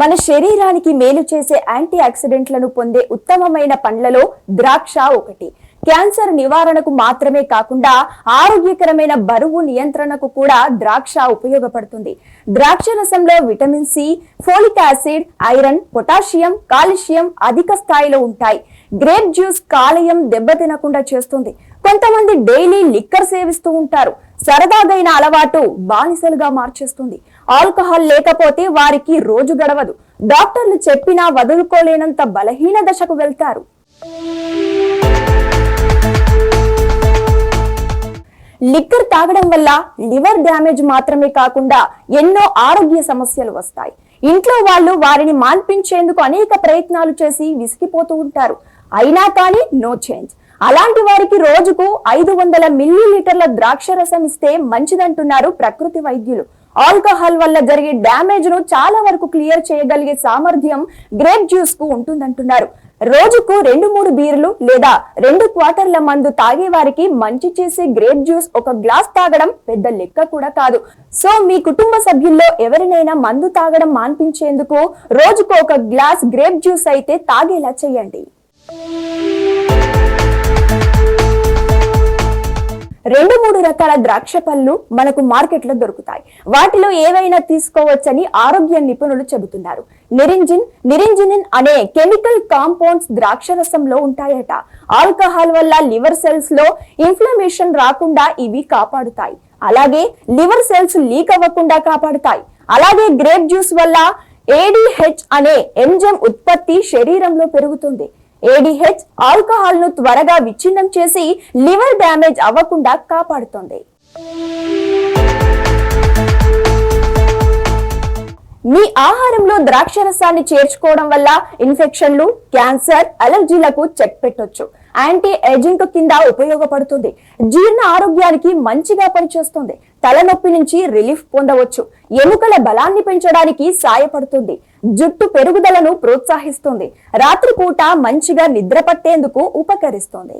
మన శరీరానికి మేలు చేసే యాంటీ ఆక్సిడెంట్లను పొందే ఉత్తమమైన పండ్లలో ద్రాక్ష ఒకటి. క్యాన్సర్ నివారణకు మాత్రమే కాకుండా ఆరోగ్యకరమైన బరువు నియంత్రణకు కూడా ద్రాక్ష ఉపయోగపడుతుంది. ద్రాక్ష రసంలో vitamin C, folic acid, iron, potassium, calcium అధిక స్థాయిలో ఉంటాయి. గ్రేప్ జ్యూస్ కాలేయం దెబ్బతినకుండా చేస్తుంది. కొంతమంది డైలీ లిక్కర్ సేవిస్తూ ఉంటారు. సరదాగైన అలవాటు బానిసలుగా మార్చేస్తుంది. ఆల్కహాల్ లేకపోతే వారికి రోజు గడవదు. డాక్టర్లు చెప్పినా వదులుకోలేనంత బలహీన దశకు వెళ్తారు. లిక్కర్ తాగడం వల్ల లివర్ డ్యామేజ్ మాత్రమే కాకుండా ఎన్నో ఆరోగ్య సమస్యలు వస్తాయి. ఇంట్లో వాళ్ళు వారిని మాన్పించేందుకు అనేక ప్రయత్నాలు చేసి విసిగిపోతూ ఉంటారు. అయినా కానీ నో చేంజ్. అలాంటి వారికి రోజుకు 500 మిల్లీలీటర్ల ద్రాక్ష రసం ఇస్తే మంచిదంటున్నారు ప్రకృతి వైద్యులు. ఆల్కహాల్ వల్ల జరిగే డ్యామేజ్ ను చాలా వరకు క్లియర్ చేయగలిగే సామర్థ్యం గ్రేప్ జ్యూస్ కు ఉంటుందంటున్నారు. రోజుకు 2-3 బీర్లు లేదా 2 క్వార్టర్ల మందు తాగే వారికి మంచి చేసే గ్రేప్ జ్యూస్ ఒక గ్లాస్ తాగడం పెద్ద లెక్క కూడా కాదు. సో మీ కుటుంబ సభ్యుల్లో ఎవరినైనా మందు తాగడం మాన్పించేందుకు రోజుకు ఒక గ్లాస్ గ్రేప్ జ్యూస్ అయితే తాగేలా చేయండి. 2-3 రకాల ద్రాక్ష పళ్ళు మనకు మార్కెట్లో దొరుకుతాయి. వాటిలో ఏవైనా తీసుకోవచ్చని ఆరోగ్య నిపుణులు చెబుతున్నారు. నిరింజినిన్ అనే కెమికల్ కాంపౌండ్స్ ద్రాక్ష రసంలో ఉంటాయట. ఆల్కహాల్ వల్ల లివర్ సెల్స్ లో ఇన్ఫ్లమేషన్ రాకుండా ఇవి కాపాడుతాయి. అలాగే లివర్ సెల్స్ లీక్ అవ్వకుండా కాపాడుతాయి. అలాగే గ్రేప్ జ్యూస్ వల్ల ADH అనే ఎంజైమ్ ఉత్పత్తి శరీరంలో పెరుగుతుంది. ADH ఆల్కహాల్ ను త్వరగా విచ్ఛిన్నం చేసి లివర్ డ్యామేజ్ అవ్వకుండా కాపాడుతుంది. మీ ఆహారంలో ద్రాక్ష రసాన్ని చేర్చుకోవడం వల్ల ఇన్ఫెక్షన్లు, క్యాన్సర్, అలర్జీలకు చెక్ పెట్టొచ్చు. యాంటీ ఏజింగ్ కింద ఉపయోగపడుతుంది. జీర్ణ ఆరోగ్యానికి మంచిగా పనిచేస్తుంది. తలనొప్పి నుంచి రిలీఫ్ పొందవచ్చు. ఎముకల బలాన్ని పెంచడానికి సాయపడుతుంది. జుట్టు పెరుగుదలను ప్రోత్సహిస్తుంది. రాత్రిపూట మంచిగా నిద్ర పట్టేందుకు ఉపకరిస్తుంది.